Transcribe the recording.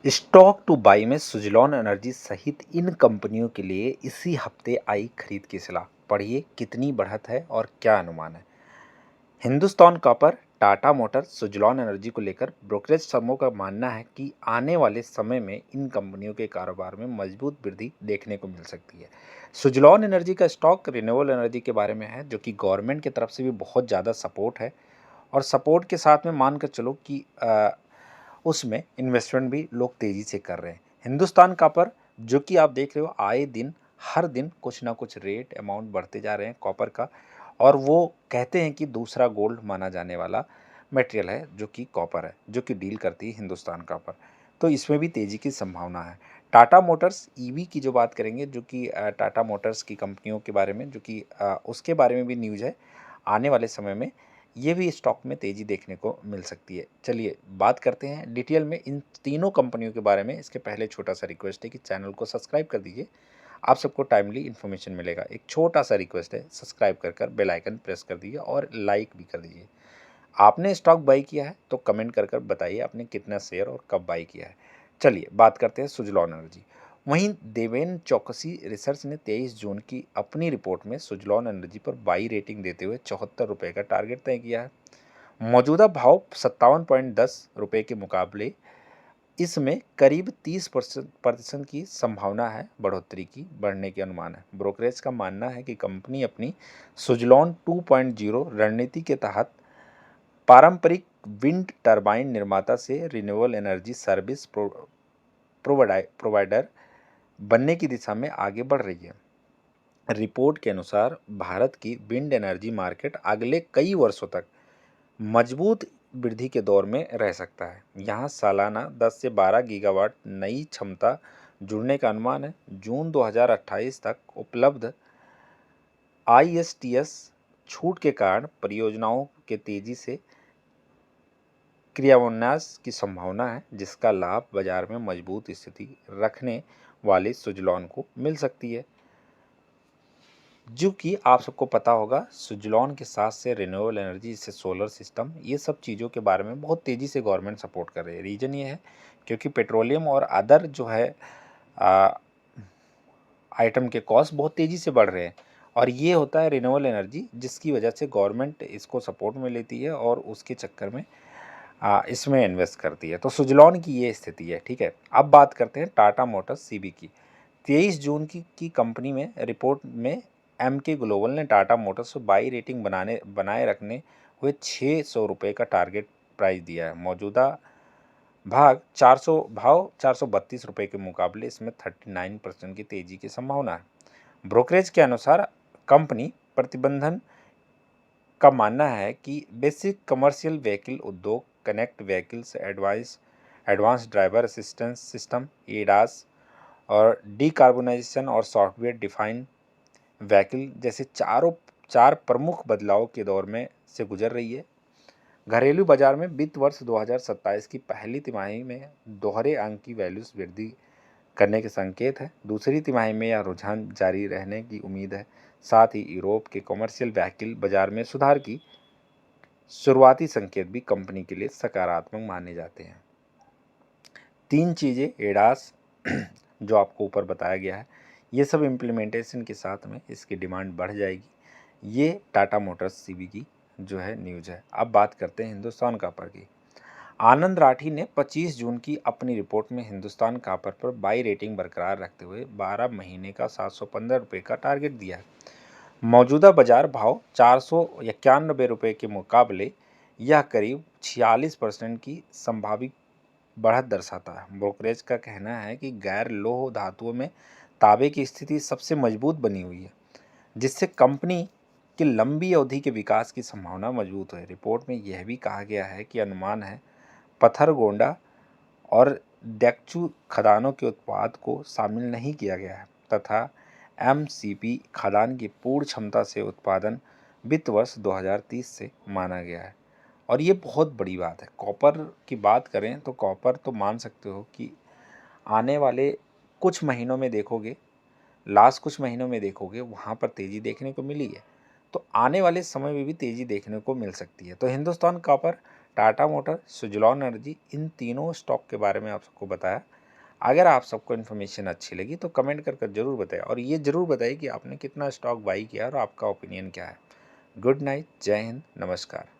Stock two by में Suzlon energy सहित इन कंपनियों के लिए इसी हफ्ते आई खरीद की सलाह। पढ़िए कितनी बढ़त है और क्या अनुमान है। Hindustan copper, Tata Motors, Suzlon energy को लेकर ब्रोकरेज फर्मों का मानना है कि आने वाले समय में इन कंपनियों के कारोबार में मजबूत वृद्धि देखने को मिल सकती है। सुज़लॉन एनर्जी का स्टॉक रिन्यूएबल एनर्जी के बारे में है, जो कि गवर्नमेंट की तरफ से भी बहुत ज़्यादा सपोर्ट है और सपोर्ट के साथ में मान कर चलो कि उसमें इन्वेस्टमेंट भी लोग तेज़ी से कर रहे हैं। हिंदुस्तान कॉपर, जो कि आप देख रहे हो आए दिन हर दिन कुछ ना कुछ रेट अमाउंट बढ़ते जा रहे हैं कॉपर का, और वो कहते हैं कि दूसरा गोल्ड माना जाने वाला मटेरियल है जो कि कॉपर है, जो कि डील करती है हिंदुस्तान कॉपर। तो इसमें भी तेज़ी की संभावना है। टाटा मोटर्स ईवी की जो बात करेंगे, जो कि टाटा मोटर्स की कंपनियों के बारे में, जो कि उसके बारे में भी न्यूज़ है। आने वाले समय में ये भी स्टॉक में तेज़ी देखने को मिल सकती है। चलिए बात करते हैं डिटेल में इन तीनों कंपनियों के बारे में। इसके पहले छोटा सा रिक्वेस्ट है कि चैनल को सब्सक्राइब कर दीजिए, आप सबको टाइमली इन्फॉर्मेशन मिलेगा। एक छोटा सा रिक्वेस्ट है, सब्सक्राइब कर बेल आइकन प्रेस कर दीजिए और लाइक भी कर दीजिए। आपने स्टॉक बाई किया है तो कमेंट कर बताइए आपने कितना शेयर और कब बाई किया है। चलिए बात करते हैं सुजलॉन एनर्जी। वहीं देवेन चौकसी रिसर्च ने 23 जून की अपनी रिपोर्ट में सुजलॉन एनर्जी पर बाई रेटिंग देते हुए 74 रुपये का टारगेट तय किया है। मौजूदा भाव 57.10 रुपये के मुकाबले इसमें करीब 30% की संभावना है बढ़ोतरी की, बढ़ने के अनुमान है। ब्रोकरेज का मानना है कि कंपनी अपनी सुजलॉन 2.0 रणनीति के तहत पारंपरिक विंड टरबाइन निर्माता से रिन्यूएबल एनर्जी सर्विस प्रोवाइडर बनने की दिशा में आगे बढ़ रही है। रिपोर्ट के अनुसार भारत की विंड एनर्जी मार्केट अगले कई वर्षों तक मजबूत वृद्धि के दौर में रह सकता है। यहाँ सालाना 10 से 12 गीगावाट नई क्षमता जुड़ने का अनुमान है। जून 2028 तक उपलब्ध ISTS छूट के कारण परियोजनाओं के तेजी से क्रियान्वयन की संभावना है, जिसका लाभ बाजार में मजबूत स्थिति रखने वाले सुजलॉन को मिल सकती है। जो कि आप सबको पता होगा, सुजलॉन के साथ से रिन्यूएबल एनर्जी से सोलर सिस्टम, ये सब चीज़ों के बारे में बहुत तेज़ी से गवर्नमेंट सपोर्ट कर रही है। रीज़न ये है क्योंकि पेट्रोलियम और अदर जो है आइटम के कॉस्ट बहुत तेज़ी से बढ़ रहे हैं, और ये होता है रिन्यूएबल एनर्जी, जिसकी वजह से गवर्नमेंट इसको सपोर्ट में लेती है और उसके चक्कर में इसमें इन्वेस्ट करती है। तो सुजलॉन की ये स्थिति है। ठीक है, अब बात करते हैं टाटा मोटर्स सीबी की। 23 जून की कंपनी में रिपोर्ट में एमके ग्लोबल ने टाटा मोटर्स को बाई रेटिंग बनाए रखने हुए 600 रुपये का टारगेट प्राइस दिया है। मौजूदा भाव 432 रुपये के मुकाबले इसमें 39% की तेज़ी की संभावना है। ब्रोकरेज के अनुसार कंपनी प्रतिबंधन का मानना है कि बेसिक कमर्शियल व्हीकल उद्योग, connect vehicles, advance driver assistance system ADAS और डीकार्बोनाइजेशन और सॉफ्टवेयर डिफाइन व्हीकल जैसे चार प्रमुख बदलाव के दौर में से गुजर रही है। घरेलू बाजार में वित्त वर्ष 2027 की पहली तिमाही में दोहरे अंक की वैल्यूज वृद्धि करने के संकेत है। दूसरी तिमाही में यह रुझान जारी रहने की उम्मीद है। साथ ही यूरोप के कमर्शियल व्हीकल बाजार में सुधार की शुरुआती संकेत भी कंपनी के लिए सकारात्मक माने जाते हैं। तीन चीज़ें एडास जो आपको ऊपर बताया गया है, ये सब इम्प्लीमेंटेशन के साथ में इसकी डिमांड बढ़ जाएगी। ये टाटा मोटर्स सीवी की जो है न्यूज़ है। अब बात करते हैं हिंदुस्तान कॉपर की। आनंद राठी ने 25 जून की अपनी रिपोर्ट में हिंदुस्तान कॉपर पर बाई रेटिंग बरकरार रखते हुए 12 महीने का 715 रुपये का टारगेट दिया है। मौजूदा बाजार भाव 491 रुपये के मुकाबले यह करीब 46% की संभावित बढ़त दर्शाता है। ब्रोकरेज का कहना है कि गैर लोह धातुओं में तांबे की स्थिति सबसे मजबूत बनी हुई है, जिससे कंपनी की लंबी अवधि के विकास की संभावना मजबूत है। रिपोर्ट में यह भी कहा गया है कि अनुमान है पत्थरगोंडा और डेक्चू खदानों के उत्पाद को शामिल नहीं किया गया है तथा MCP खदान की पूर्ण क्षमता से उत्पादन वित्त वर्ष 2030 से माना गया है। और ये बहुत बड़ी बात है। कॉपर की बात करें तो कॉपर तो मान सकते हो कि आने वाले कुछ महीनों में देखोगे, लास्ट कुछ महीनों में देखोगे वहाँ पर तेज़ी देखने को मिली है, तो आने वाले समय में भी तेज़ी देखने को मिल सकती है। तो Hindustan copper, Tata motor, Suzlon energy, इन तीनों स्टॉक के बारे में आप सबको बताया। अगर आप सबको इन्फॉर्मेशन अच्छी लगी तो कमेंट कर कर जरूर बताएं और ये ज़रूर बताइए कि आपने कितना स्टॉक बाई किया और आपका ओपिनियन क्या है। गुड नाइट, जय हिंद, नमस्कार।